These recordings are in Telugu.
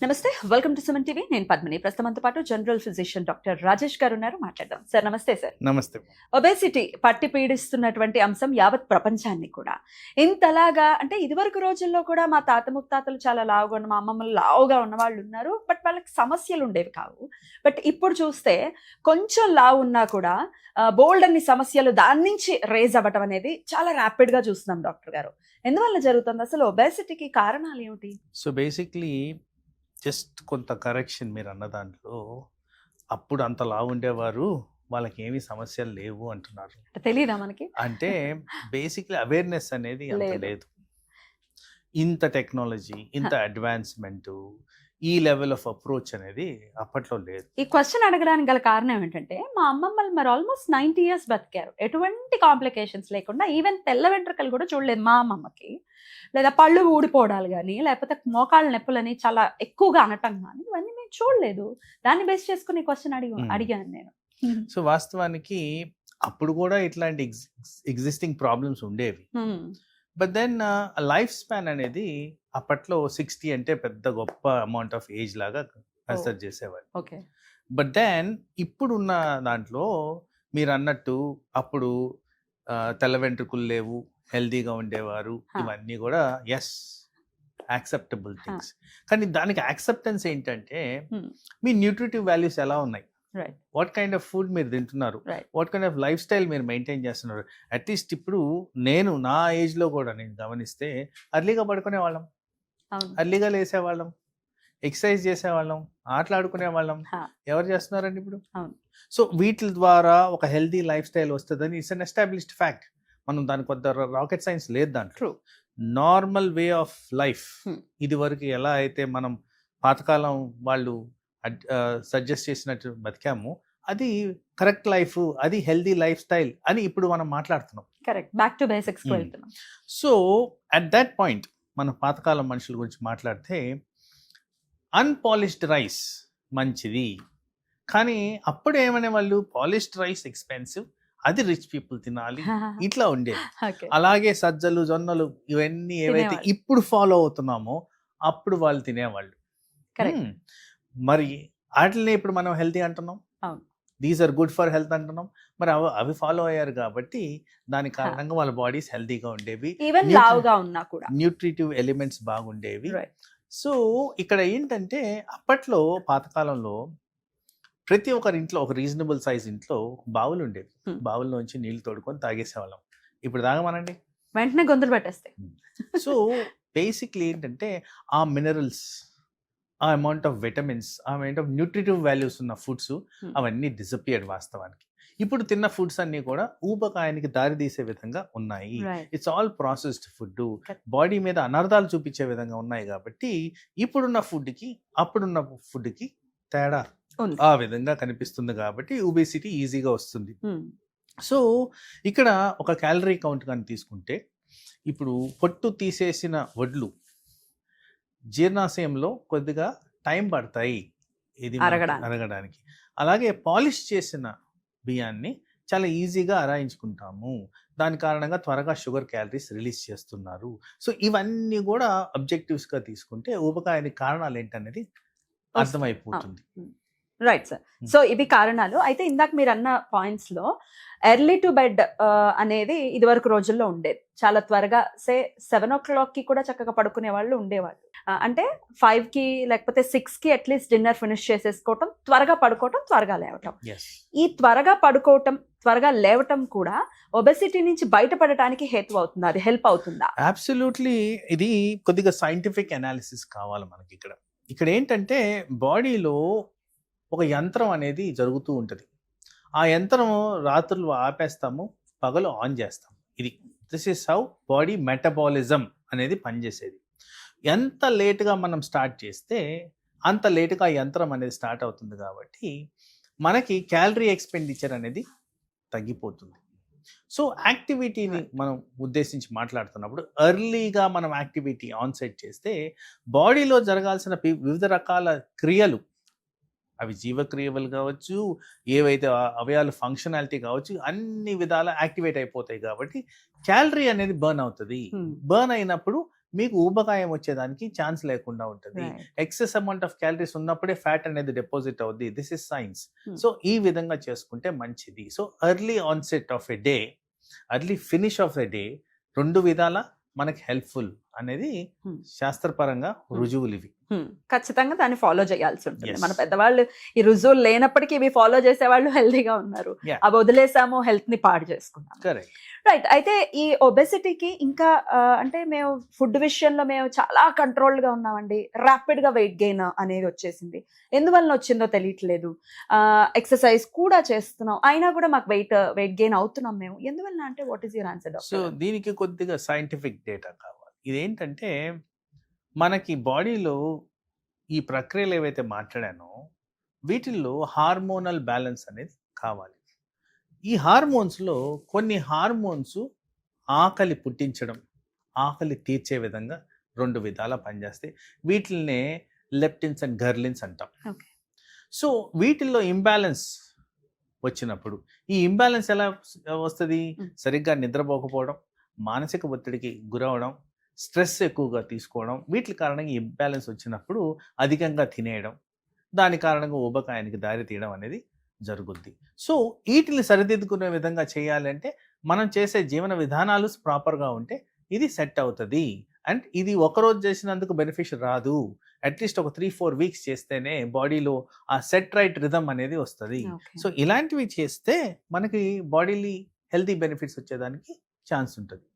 నమస్తే, వెల్కమ్ టు సుమన్ టీవీ. నేను పద్మిని. ప్రస్తుతంతో పాటు జనరల్ ఫిజిషియన్ డాక్టర్ రాజేష్ గారు ఉన్నారు. మాట్లాడదాం. సార్ నమస్తే. సార్ నమస్తే. ఒబేసిటీ పట్టి పీడిస్తున్నటువంటి అంశం యావత్ ప్రపంచాన్ని కూడా ఇంతలాగా అంటే ఇదివరకు రోజుల్లో కూడా మా తాత ముత్తాతలు చాలా లావుగా ఉన్న, మా అమ్మమ్మలు లావుగా ఉన్న వాళ్ళు ఉన్నారు. బట్ వాళ్ళకి సమస్యలు ఉండేవి కావు. బట్ ఇప్పుడు చూస్తే కొంచెం లావు ఉన్నా కూడా బోల్డ్ అన్ని సమస్యలు దాని నుంచి రేజ్ అవ్వటం అనేది చాలా ర్యాపిడ్ గా చూస్తున్నాం డాక్టర్ గారు. ఎందువల్ల జరుగుతుంది అసలు? ఒబేసిటీకి కారణాలు ఏమిటి? సో బేసిక్లీ జస్ట్ కొంత కరెక్షన్ మీరు అన్న దాంట్లో, అప్పుడు అంత లావు ఉండేవారు, వాళ్ళకి ఏమీ సమస్యలు లేవు అంటున్నారు. తెలీదా మనకి? అంటే బేసిక్లీ అవేర్నెస్ అనేది అంత లేదు. ఇంత టెక్నాలజీ, ఇంత అడ్వాన్స్మెంట్, ఈ లెవెల్ ఆఫ్ అప్రోచ్ అనేది అప్పట్లో లేదు. ఈ క్వశ్చన్ అడగడానికి గల కారణం ఏంటంటే, మా అమ్మమ్మలు మరి ఆల్మోస్ట్ 90 years బతికారు. ఎటువంటి కాంప్లికేషన్స్ లేకుండా. ఈవెన్ తెల్ల వెంట్రుకలు కూడా చూడలేదు మా అమ్మమ్మకి. లేదా పళ్ళు ఊడిపోవడాలు కానీ, లేకపోతే మోకాళ్ళ నొప్పులని చాలా ఎక్కువగా అనటం కానీ, ఇవన్నీ మేము చూడలేదు. దాన్ని బేస్ చేసుకుని క్వశ్చన్ అడిగాను నేను. సో వాస్తవానికి అప్పుడు కూడా ఇట్లాంటి ఎగ్జిస్టింగ్ ప్రాబ్లమ్స్ ఉండేవి. బట్ దెన్ లైఫ్ స్పాన్ అనేది అప్పట్లో 60 అంటే పెద్ద గొప్ప అమౌంట్ ఆఫ్ ఏజ్ లాగా కన్సిడర్ చేసేవాడు. ఓకే. బట్ దెన్ ఇప్పుడున్న దాంట్లో మీరు అన్నట్టు అప్పుడు తెల్ల వెంట్రుకలు లేవు, హెల్దీగా ఉండేవారు, ఇవన్నీ కూడా ఎస్ యాక్సెప్టబుల్ థింగ్స్. కానీ దానికి యాక్సెప్టెన్స్ ఏంటంటే, మీ న్యూట్రిటివ్ వాల్యూస్ ఎలా ఉన్నాయి, వాట్ కైండ్ ఆఫ్ ఫుడ్ మీరు తింటున్నారు, what kind of life style మీరు మెయింటైన్ చేస్తున్నారు. అట్లీస్ట్ ఇప్పుడు నేను నా ఏజ్లో కూడా నేను గమనిస్తే అర్లీగా పడుకునే వాళ్ళం, అర్లీగా లేసేవాళ్ళం, ఎక్సర్సైజ్ చేసేవాళ్ళం, ఆటలాడుకునే వాళ్ళం. ఎవరు చేస్తున్నారండి ఇప్పుడు? సో వీటి ద్వారా ఒక హెల్దీ లైఫ్ స్టైల్ వస్తుందని ఇట్స్ అన్ ఎస్టాబ్లిష్డ్ ఫ్యాక్ట్. మనం దాని కొద్ది రాకెట్ సైన్స్ లేదు దాంట్లో. నార్మల్ వే ఆఫ్ లైఫ్ ఇది వరకు ఎలా అయితే మనం పాతకాలం వాళ్ళు సజెస్ట్ చేసినట్టు బతికాము, అది కరెక్ట్ లైఫ్, అది హెల్దీ లైఫ్ స్టైల్ అని ఇప్పుడు మనం మాట్లాడుతున్నాం. కరెక్ట్, బ్యాక్ టు బేసిక్స్ కి వెళ్తున్నాం. సో అట్ దట్ పాయింట్ మనం పాతకాలం మనుషుల గురించి మాట్లాడితే, అన్పాలిష్డ్ రైస్ మంచిది, కానీ అప్పుడు ఏమనే వాళ్ళు, పాలిష్డ్ రైస్ ఎక్స్పెన్సివ్, అది రిచ్ పీపుల్ తినాలి, ఇట్లా ఉండేది. అలాగే సజ్జలు, జొన్నలు, ఇవన్నీ ఏవైతే ఇప్పుడు ఫాలో అవుతున్నామో అప్పుడు వాళ్ళు తినేవాళ్ళు. మరి వాటిని ఇప్పుడు మనం హెల్తీ అంటున్నాం, these are good for health అంటున్నాం. మరి అవి ఫాలో అయ్యారు కాబట్టి దాని కారణంగా వాళ్ళ బాడీస్ హెల్తీగా ఉండేవి, న్యూట్రిటివ్ ఎలిమెంట్స్ బాగుండేవి. సో ఇక్కడ ఏంటంటే, అప్పట్లో పాతకాలంలో ప్రతి ఒక్కరి ఇంట్లో ఒక రీజనబుల్ సైజ్ ఇంట్లో బావులు ఉండేవి. బావుల్లోంచి నీళ్లు తోడుకొని తాగేసేవాళ్ళం. ఇప్పుడు తాగమనండి, వెంటనే గొంతులు పట్టేస్తాయి. సో బేసిక్లీ ఏంటంటే, ఆ మినరల్స్, ఆ అమౌంట్ ఆఫ్ విటమిన్స్, ఆ అమౌంట్ ఆఫ్ న్యూట్రిటివ్ వాల్యూస్ ఉన్న ఫుడ్స్ అవన్నీ డిసపియర్డ్ వాస్తవానికి. ఇప్పుడు తిన్న ఫుడ్స్ అన్ని కూడా ఊబకాయానికి దారి తీసే విధంగా ఉన్నాయి. It's all processed food, body మీద అనర్థాలు చూపించే విధంగా ఉన్నాయి. కాబట్టి ఇప్పుడున్న ఫుడ్కి అప్పుడున్న ఫుడ్కి తేడా ఆ విధంగా కనిపిస్తుంది. కాబట్టి ఒబేసిటీ ఈజీగా వస్తుంది. సో ఇక్కడ ఒక క్యాలరీ కౌంట్ కానీ తీసుకుంటే, ఇప్పుడు పొట్టు తీసేసిన వడ్లు జీర్ణాశయంలో కొద్దిగా టైం పడతాయి ఇది అరగడానికి. అలాగే పాలిష్ చేసిన బియ్యాన్ని చాలా ఈజీగా అరాయించుకుంటాము, దాని కారణంగా త్వరగా షుగర్ క్యాలరీస్ రిలీజ్ చేస్తున్నారు. సో ఇవన్నీ కూడా అబ్జెక్టివ్స్గా తీసుకుంటే ఊబకాయానికి కారణాలు ఏంటనేది అర్థమైపోతుంది. Right sir. సో ఇవి కారణాలు. అయితే ఇందాక మీరు అన్న పాయింట్స్ లో ఎర్లీ టు బెడ్ అనేది ఇది వరకు రోజుల్లో ఉండేది. చాలా త్వరగా 7 o'clock కి కూడా చక్కగా పడుకునే వాళ్ళు ఉండేవాళ్ళు. అంటే 5 కి లేకపోతే 6 కి అట్లీస్ట్ డిన్నర్ ఫినిష్ చేసేసుకోవటం, త్వరగా పడుకోవటం, త్వరగా లేవటం. ఈ త్వరగా పడుకోవటం, త్వరగా లేవటం కూడా ఒబెసిటీ నుంచి బయటపడటానికి హేతు అవుతుందా? అది హెల్ప్ అవుతుందా? అబ్సల్యూట్లీ. ఇది కొద్దిగా సైంటిఫిక్ అనాలిసిస్ కావాలి మనకి. ఇక్కడ ఏంటంటే, బాడీలో ఒక యంత్రం అనేది జరుగుతూ ఉంటుంది. ఆ యంత్రం రాత్రులు ఆపేస్తాము, పగలు ఆన్ చేస్తాం. This is how body metabolism అనేది పనిచేసేది. ఎంత లేటుగా మనం స్టార్ట్ చేస్తే అంత లేటుగా యంత్రం అనేది స్టార్ట్ అవుతుంది. కాబట్టి మనకి క్యాలరీ ఎక్స్పెండిచర్ అనేది తగ్గిపోతుంది. సో యాక్టివిటీని మనం ఉద్దేశించి మాట్లాడుతున్నప్పుడు, ఎర్లీగా మనం యాక్టివిటీ ఆన్సెట్ చేస్తే బాడీలో జరగాల్సిన వివిధ రకాల క్రియలు, అవి జీవక్రియలు కావచ్చు, ఏవైతే అవయాలు ఫంక్షనాలిటీ కావచ్చు, అన్ని విధాల యాక్టివేట్ అయిపోతాయి. కాబట్టి క్యాలరీ అనేది బర్న్ అవుతుంది. బర్న్ అయినప్పుడు మీకు ఊబకాయం వచ్చేదానికి ఛాన్స్ లేకుండా ఉంటుంది. ఎక్సెస్ అమౌంట్ ఆఫ్ క్యాలరీస్ ఉన్నప్పుడే ఫ్యాట్ అనేది డిపాజిట్ అవుద్ది. This is science. సో ఈ విధంగా చేసుకుంటే మంచిది. So early onset of a day, early finish of a day, 2 విధాల మనకి హెల్ప్ఫుల్ అనేది శాస్త్రపరంగా రుజువులు ఇవి. ఖచ్చితంగా దాన్ని ఫాలో చేయాల్సి ఉంటుంది. Yes. మన పెద్దవాళ్ళు ఈ రుజువులు లేనప్పటికీ ఇవి ఫాలో చేసే వాళ్ళు హెల్తీగా ఉన్నారు. Yeah. అవి వదిలేసాము, హెల్త్ ని పాడు చేసుకున్నాము. కరెక్ట్. రైట్. అయితే ఈ ఒబెసిటీకి ఇంకా అంటే మేము ఫుడ్ విషయంలో మేము చాలా కంట్రోల్డ్ గా ఉన్నామండి. ర్యాపిడ్ గా వెయిట్ గెయిన్ అనేది వచ్చేసింది. ఎందువల్ల వచ్చిందో తెలియట్లేదు. ఎక్సర్సైజ్ కూడా చేస్తున్నాం, అయినా కూడా మాకు వెయిట్ గెయిన్ అవుతున్నాం మేము. ఎందువల్ల అంటే what is your answer so doctor? దీనికి కొద్దిగా సైంటిఫిక్ డేటా కావాలి. ఇదేంటంటే మనకి బాడీలో ఈ ప్రక్రియలు ఏవైతే మాట్లాడానో వీటిల్లో హార్మోనల్ బ్యాలెన్స్ అనేది కావాలి. ఈ హార్మోన్స్లో కొన్ని హార్మోన్స్ ఆకలి పుట్టించడం, ఆకలి తీర్చే విధంగా 2 విధాల పనిచేస్తాయి. వీటిల్నే లెప్టిన్స్ అండ్ గర్లిన్స్ అంటాం. Okay. సో వీటిల్లో ఇంబ్యాలెన్స్ వచ్చినప్పుడు, ఈ ఇంబ్యాలెన్స్ ఎలా వస్తుంది? సరిగ్గా నిద్రపోకపోవడం, మానసిక ఒత్తిడికి గురవడం, స్ట్రెస్ ఎక్కువగా తీసుకోవడం, వీటి కారణంగా ఇంబ్యాలెన్స్ వచ్చినప్పుడు అధికంగా తినేయడం, దాని కారణంగా ఊబకాయానికి దారి తీయడం అనేది జరుగుద్ది. సో వీటిని సరిదిద్దుకునే విధంగా చేయాలంటే మనం చేసే జీవన విధానాలు ప్రాపర్గా ఉంటే ఇది సెట్ అవుతుంది. అండ్ ఇది ఒకరోజు చేసినందుకు బెనిఫిట్ రాదు. అట్లీస్ట్ ఒక 3-4 వీక్స్ చేస్తేనే బాడీలో ఆ సెట్ రైట్ రిథమ్ అనేది వస్తుంది. సో ఇలాంటివి చేస్తే మనకి బాడీలీ హెల్తీ బెనిఫిట్స్ వచ్చేదానికి ఛాన్స్ ఉంటుంది.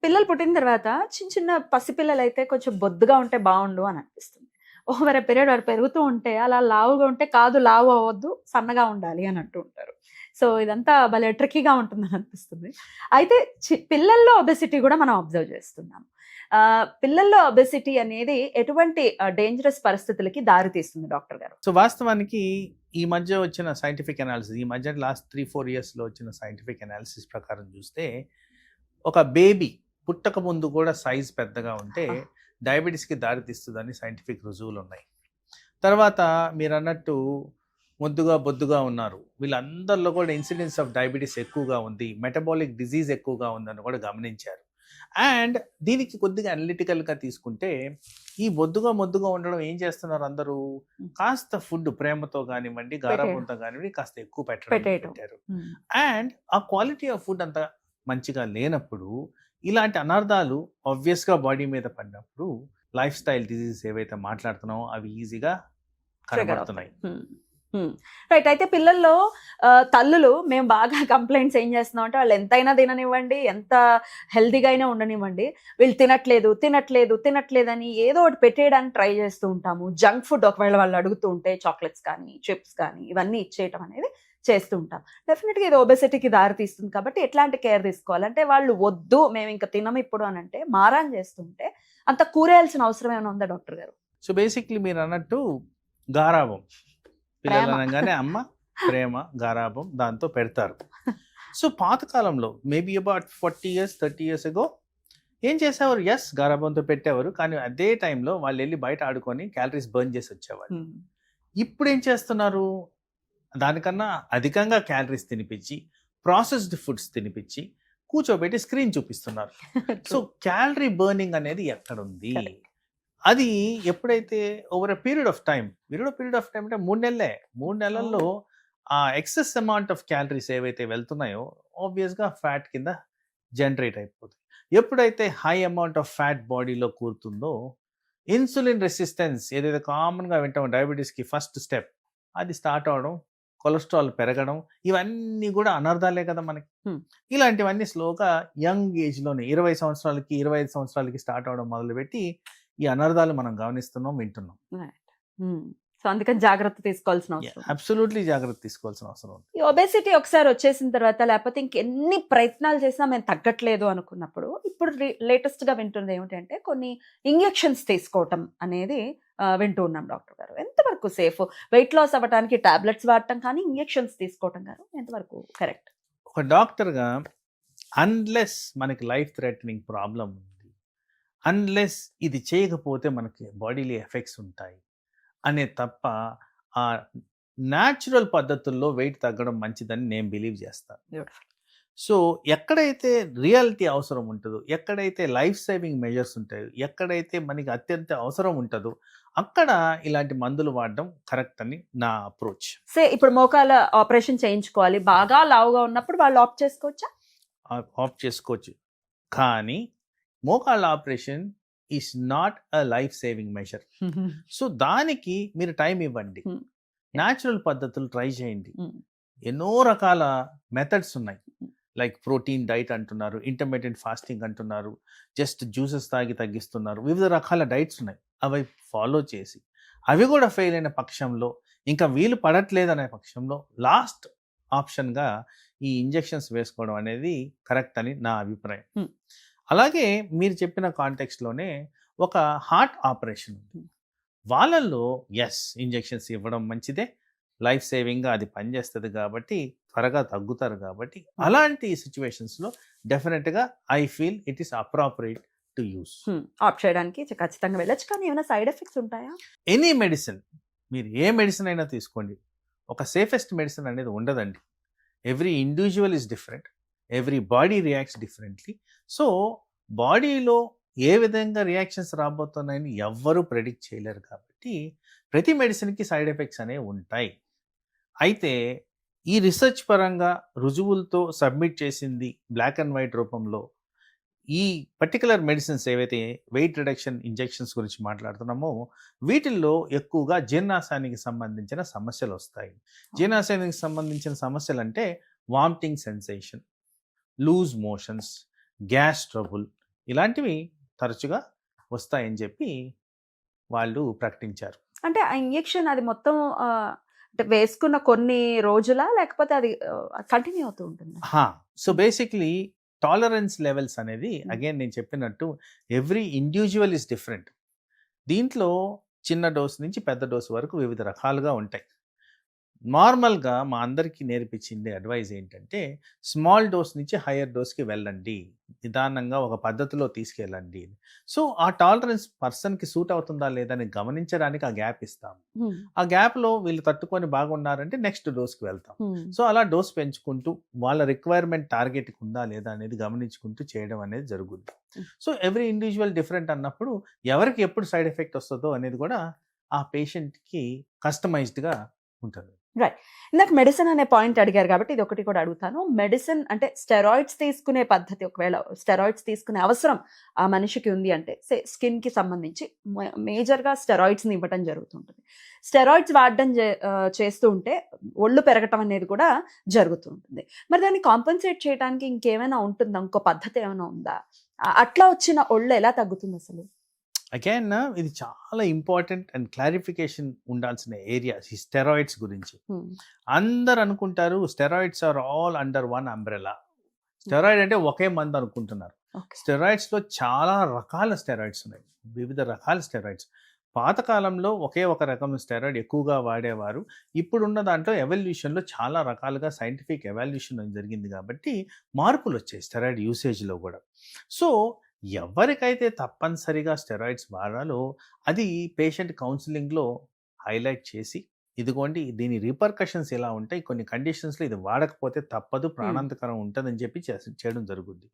పిల్లలు పుట్టిన తర్వాత చిన్న చిన్న పసిపిల్లలు అయితే కొంచెం బొద్దుగా ఉంటే బాగుండు అని అనిపిస్తుంది. ఓవర్ ఎ పీరియడ్ వారు పెరుగుతూ ఉంటే అలా లావుగా ఉంటే కాదు, లావు అవ్వద్దు, సన్నగా ఉండాలి అని అంటూ ఉంటారు. సో ఇదంతా భలే ట్రికీగా ఉంటుందని అనిపిస్తుంది. అయితే పిల్లల్లో ఒబెసిటీ కూడా మనం అబ్జర్వ్ చేస్తున్నాం. పిల్లల్లో ఒబెసిటీ అనేది ఎటువంటి డేంజరస్ పరిస్థితులకి దారి తీస్తుంది డాక్టర్ గారు? సో వాస్తవానికి ఈ మధ్య వచ్చిన సైంటిఫిక్ అనాలిసిస్, ఈ మధ్య లాస్ట్ 3-4 ఇయర్స్లో వచ్చిన సైంటిఫిక్ అనాలిసిస్ ప్రకారం చూస్తే ఒక బేబీ పుట్టక ముందు కూడా సైజ్ పెద్దగా ఉంటే డయాబెటీస్కి దారితీస్తుందని సైంటిఫిక్ రుజువులు ఉన్నాయి. తర్వాత మీరు అన్నట్టు ముద్దుగా బొద్దుగా ఉన్నారు, వీళ్ళందరిలో కూడా ఇన్సిడెన్స్ ఆఫ్ డయాబెటీస్ ఎక్కువగా ఉంది, మెటబాలిక్ డిజీజ్ ఎక్కువగా ఉందని కూడా గమనించారు. అండ్ దీనికి కొద్దిగా అనలిటికల్గా తీసుకుంటే ఈ బొద్దుగా మొద్దుగా ఉండడం ఏం చేస్తున్నారు అందరూ? కాస్త ఫుడ్ ప్రేమతో కానివ్వండి, గారాబంతో కానివ్వండి కాస్త ఎక్కువ పెట్టారు. అండ్ ఆ క్వాలిటీ ఆఫ్ ఫుడ్ అంత మంచిగా లేనప్పుడు ఇలాంటి అనర్థాలు ఆబ్వియస్గా బాడీ మీద పడినప్పుడు లైఫ్ స్టైల్ డిజీజెస్ ఏవైతే మాట్లాడుతున్నామో అవి ఈజీగా కనబడుతున్నాయి. రైట్. అయితే పిల్లల్లో తల్లులు మేము బాగా కంప్లైంట్స్ ఏం చేస్తున్నాం అంటే వాళ్ళు ఎంతైనా తిననివ్వండి, ఎంత హెల్తీగా అయినా ఉండనివ్వండి, వీళ్ళు తినట్లేదు అని ఏదో ఒకటి పెట్టేయడానికి ట్రై చేస్తూ ఉంటాము. జంక్ ఫుడ్ ఒకవేళ వాళ్ళు అడుగుతూ ఉంటే చాక్లెట్స్ కానీ చిప్స్ కానీ ఇవన్నీ ఇచ్చేయటం అనేది చేస్తూ ఉంటాం. డెఫినెట్గా ఇది ఒబెసిటీకి దారి తీస్తుంది. కాబట్టి ఎట్లాంటి కేర్ తీసుకోవాలంటే వాళ్ళు వద్దు మేము ఇంకా తినము ఇప్పుడు అని అంటే మారాన్ చేస్తుంటే అంత కూరేయాల్సిన అవసరం ఏమైనా ఉందా డాక్టర్ గారు? సో బేసిక్లీ మీరు అన్నట్టు గారాబం, పిల్లలు అనగానే అమ్మ ప్రేమ గారాబం దాంతో పెడతారు. సో పాతకాలంలో maybe about 40 years 30 years ago ఏం చేసేవారు? ఎస్, గారాబంతో పెట్టేవారు, కానీ అదే టైంలో వాళ్ళు వెళ్ళి బయట ఆడుకొని క్యాలరీస్ బర్న్ చేసి వచ్చేవారు. ఇప్పుడు ఏం చేస్తున్నారు? దానికన్నా అధికంగా క్యాలరీస్ తినిపించి, ప్రాసెస్డ్ ఫుడ్స్ తినిపించి, కూర్చోబెట్టి స్క్రీన్ చూపిస్తున్నారు. సో క్యాలరీ బర్నింగ్ అనేది ఎక్కడుంది? అది ఎప్పుడైతే over a period of time అంటే 3 నెలలే, 3 నెలల్లో ఆ ఎక్సెస్ అమౌంట్ ఆఫ్ క్యాలరీస్ ఏవైతే వెళ్తున్నాయో ఆబ్వియస్గా ఫ్యాట్ కింద జనరేట్ అయిపోతుంది. ఎప్పుడైతే హై అమౌంట్ ఆఫ్ ఫ్యాట్ బాడీలో కూరుతుందో ఇన్సులిన్ రెసిస్టెన్స్ ఏదైతే కామన్గా వింటామో డయాబెటీస్కి ఫస్ట్ స్టెప్, అది స్టార్ట్ అవడం, కొలెస్ట్రాల్ పెరగడం, ఇవన్నీ కూడా అనర్థాలే కదా మనకి. ఇలాంటివన్నీ స్లోగా యంగ్ ఏజ్లోనే 20 సంవత్సరాలకి 25 సంవత్సరాలకి స్టార్ట్ అవడం మొదలుపెట్టి ఈ అనర్థాలు మనం గమనిస్తున్నాం, వింటున్నాం. సో అందుకని జాగ్రత్త తీసుకోవాల్సిన అవసరం, అబ్సల్యూట్లీ జాగ్రత్త తీసుకోవాల్సిన అవసరం ఉంది. ఈ ఒబెసిటీ ఒకసారి వచ్చేసిన తర్వాత లేకపోతే ఇంకెన్ని ప్రయత్నాలు చేసినా మేము తగ్గట్లేదు అనుకున్నప్పుడు ఇప్పుడు లేటెస్ట్ గా వింటుంది ఏమిటంటే కొన్ని ఇంజెక్షన్స్ తీసుకోవటం అనేది వింటూ ఉన్నాం డాక్టర్ గారు. ఎంతవరకు సేఫ్? వెయిట్ లాస్ అవ్వడానికి టాబ్లెట్స్ వాడటం కానీ ఇంజెక్షన్స్ తీసుకోవటం గారు ఎంతవరకు కరెక్ట్? ఒక డాక్టర్గా అన్లెస్ మనకి లైఫ్ థ్రెటనింగ్ ప్రాబ్లం ఉంది, అన్లెస్ ఇది చేయకపోతే మనకి బాడీలో ఎఫెక్ట్స్ ఉంటాయి అనే తప్ప ఆ న్యాచురల్ పద్ధతుల్లో వెయిట్ తగ్గడం మంచిదని నేను బిలీవ్ చేస్తాను. సో ఎక్కడైతే రియాలిటీ అవసరం ఉంటుందో, ఎక్కడైతే లైఫ్ సేవింగ్ మెజర్స్ ఉంటాయో, ఎక్కడైతే మనకి అత్యంత అవసరం ఉంటుందో అక్కడ ఇలాంటి మందులు వాడడం కరెక్ట్ అని నా అప్రోచ్. ఇప్పుడు మోకాల ఆపరేషన్ చేయించుకోవాలి, బాగా లావుగా ఉన్నప్పుడు వాళ్ళు ఆప్ట్ చేసుకోవచ్చా? ఆప్ట్ చేసుకోవచ్చు, కానీ మోకాళ్ళ operation is not a life saving measure. So దానికి మీరు టైం ఇవ్వండి, న్యాచురల్ పద్ధతులు ట్రై చేయండి. ఎన్నో రకాల మెథడ్స్ ఉన్నాయి, లైక్ ప్రోటీన్ డైట్ అంటున్నారు, ఇంటర్మీడియట్ ఫాస్టింగ్ అంటున్నారు, జస్ట్ జ్యూసెస్ తాగి తగ్గిస్తున్నారు, వివిధ రకాల డైట్స్ ఉన్నాయి. అవి ఫాలో చేసి అవి కూడా ఫెయిల్ అయిన పక్షంలో, ఇంకా వీలు పడట్లేదనే పక్షంలో లాస్ట్ ఆప్షన్గా ఈ ఇంజెక్షన్స్ వేసుకోవడం అనేది కరెక్ట్ అని నా అభిప్రాయం. అలాగే మీరు చెప్పిన కాంటెక్స్ట్లోనే ఒక హార్ట్ ఆపరేషన్ ఉంది, వాళ్ళల్లో ఎస్ ఇంజెక్షన్స్ ఇవ్వడం మంచిదే, లైఫ్ సేవింగ్గా అది పనిచేస్తుంది కాబట్టి త్వరగా తగ్గుతారు కాబట్టి అలాంటి సిచ్యువేషన్స్లో డెఫినెట్గా I feel it is appropriate to use. Opt చేయడానికి ఖచ్చితంగా వెళ్ళొచ్చు, కానీ ఏమైనా సైడ్ ఎఫెక్ట్స్ ఉంటాయా? ఎనీ మెడిసిన్, మీరు ఏ మెడిసిన్ అయినా తీసుకోండి, ఒక సేఫెస్ట్ మెడిసిన్ అనేది ఉండదండి. Every individual is different, every body reacts differently. So బాడీలో ఏ విధంగా రియాక్షన్స్ రాబోతున్నాయని ఎవ్వరూ ప్రెడిక్ట్ చేయలేరు కాబట్టి ప్రతి మెడిసిన్కి సైడ్ ఎఫెక్ట్స్ అనేవి ఉంటాయి. అయితే ఈ రీసెర్చ్ పరంగా రుజువులతో సబ్మిట్ చేసింది బ్లాక్ అండ్ వైట్ రూపంలో ఈ పర్టికులర్ మెడిసిన్స్ ఏవైతే వెయిట్ రిడక్షన్ ఇంజెక్షన్స్ గురించి మాట్లాడుతున్నామో వీటిల్లో ఎక్కువగా జీర్ణాశయానికి సంబంధించిన సమస్యలు వస్తాయి. జీర్ణాశయానికి సంబంధించిన సమస్యలు అంటే vomiting sensation, loose motions, gas trouble, ఇలాంటివి తరచుగా వస్తాయని చెప్పి వాళ్ళు ప్రకటించారు. అంటే ఆ ఇంజెక్షన్ అది మొత్తం అంటే వేసుకున్న కొన్ని రోజులా, లేకపోతే అది కంటిన్యూ అవుతూ ఉంటుంది? సో బేసిక్లీ టాలరెన్స్ లెవెల్స్ అనేది అగైన్ నేను చెప్పినట్టు ఎవ్రీ ఇండివిజువల్ ఇస్ డిఫరెంట్. దీంట్లో చిన్న డోస్ నుంచి పెద్ద డోస్ వరకు వివిధ రకాలుగా ఉంటాయి. నార్మల్గా మా అందరికీ నేర్పించింది అడ్వైజ్ ఏంటంటే స్మాల్ డోస్ నుంచి హయ్యర్ డోస్కి వెళ్ళండి, నిదానంగా ఒక పద్ధతిలో తీసుకెళ్ళండి. సో ఆ టాలరెన్స్ పర్సన్కి సూట్ అవుతుందా లేదని గమనించడానికి ఆ గ్యాప్ ఇస్తాము. ఆ గ్యాప్లో వీళ్ళు తట్టుకొని బాగున్నారంటే నెక్స్ట్ డోస్కి వెళ్తాం. సో అలా డోస్ పెంచుకుంటూ వాళ్ళ రిక్వైర్మెంట్ టార్గెట్కి ఉందా లేదా అనేది గమనించుకుంటూ చేయడం అనేది జరుగుద్ది. సో ఎవ్రీ ఇండివిజువల్ డిఫరెంట్ అన్నప్పుడు ఎవరికి ఎప్పుడు సైడ్ ఎఫెక్ట్ వస్తుందో అనేది కూడా ఆ పేషెంట్కి కస్టమైజ్డ్గా ఉంటుంది. రైట్. ఇందాక మెడిసిన్ అనే పాయింట్ అడిగారు కాబట్టి ఇది ఒకటి కూడా అడుగుతాను. మెడిసిన్ అంటే స్టెరాయిడ్స్ తీసుకునే పద్ధతి, ఒకవేళ స్టెరాయిడ్స్ తీసుకునే అవసరం ఆ మనిషికి ఉంది అంటే స్కిన్కి సంబంధించి మేజర్గా స్టెరాయిడ్స్ని ఇవ్వటం జరుగుతుంటుంది. స్టెరాయిడ్స్ వాడడం చేస్తూ ఉంటే ఒళ్ళు పెరగటం అనేది కూడా జరుగుతూ ఉంటుంది. మరి దాన్ని కాంపెన్సేట్ చేయడానికి ఇంకేమైనా ఉంటుందా, ఇంకో పద్ధతి ఏమైనా ఉందా? అట్లా వచ్చిన ఒళ్ళు ఎలా తగ్గుతుంది అసలు? అగైన్ ఇది చాలా ఇంపార్టెంట్ అండ్ క్లారిఫికేషన్ ఉండాల్సిన ఏరియా ఈ స్టెరాయిడ్స్ గురించి. అందరు అనుకుంటారు steroids are all under one umbrella. Steroid అంటే ఒకే మందు అనుకుంటున్నారు. స్టెరాయిడ్స్లో చాలా రకాల స్టెరాయిడ్స్ ఉన్నాయి, వివిధ రకాల స్టెరాయిడ్స్. పాతకాలంలో ఒకే ఒక రకం స్టెరాయిడ్ ఎక్కువగా వాడేవారు. ఇప్పుడున్న దాంట్లో ఎవల్యూషన్లో చాలా రకాలుగా సైంటిఫిక్ ఎవల్యూషన్ జరిగింది కాబట్టి మార్పులు వచ్చాయి స్టెరాయిడ్ యూసేజ్లో కూడా. సో ఎవరికైతే తప్పనిసరిగా స్టెరాయిడ్స్ వాడాలో అది పేషెంట్ కౌన్సిలింగ్లో హైలైట్ చేసి ఇదిగోండి దీని రిపర్కషన్స్ ఎలా ఉంటాయి, కొన్ని కండిషన్స్లో ఇది వాడకపోతే తప్పదు, ప్రాణాంతకరం ఉంటుందని చెప్పి చేయడం జరుగుద్ది.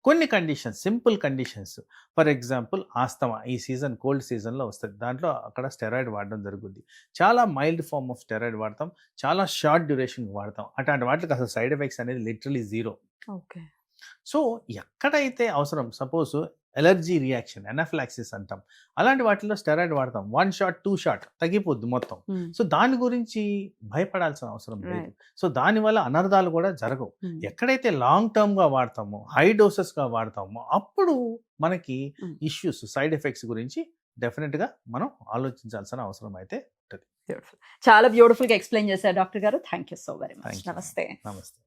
కొన్ని conditions, simple conditions, for example asthma ఈ సీజన్ కోల్డ్ సీజన్లో వస్తుంది, దాంట్లో అక్కడ స్టెరాయిడ్ వాడడం జరుగుద్ది. చాలా మైల్డ్ ఫార్మ్ ఆఫ్ స్టెరాయిడ్ వాడతాం, చాలా షార్ట్ డ్యూరేషన్ వాడతాం. అట్లాంటి వాటికి అసలు సైడ్ ఎఫెక్ట్స్ అనేది లిటరలీ జీరో. ఓకే. సో ఎక్కడైతే అవసరం, సపోజ్ ఎలర్జీ రియాక్షన్ ఎనాఫిలాక్సిస్ అంటాం, అలాంటి వాటిలో స్టెరాయిడ్ వాడతాం, 1 షాట్ 2 షాట్ తగ్గిపోద్ది మొత్తం. సో దాని గురించి భయపడాల్సిన అవసరం లేదు. సో దానివల్ల అనర్థాలు కూడా జరగవు. ఎక్కడైతే లాంగ్ టర్మ్గా వాడతామో, హై డోసెస్గా వాడతామో అప్పుడు మనకి ఇష్యూస్, సైడ్ ఎఫెక్ట్స్ గురించి డెఫినెట్గా మనం ఆలోచించాల్సిన అవసరం అయితే ఉంటుంది. చాలా బ్యూటిఫుల్గా ఎక్స్ప్లెయిన్ చేశారు డాక్టర్ గారు. Thank you so very much. నమస్తే. నమస్తే.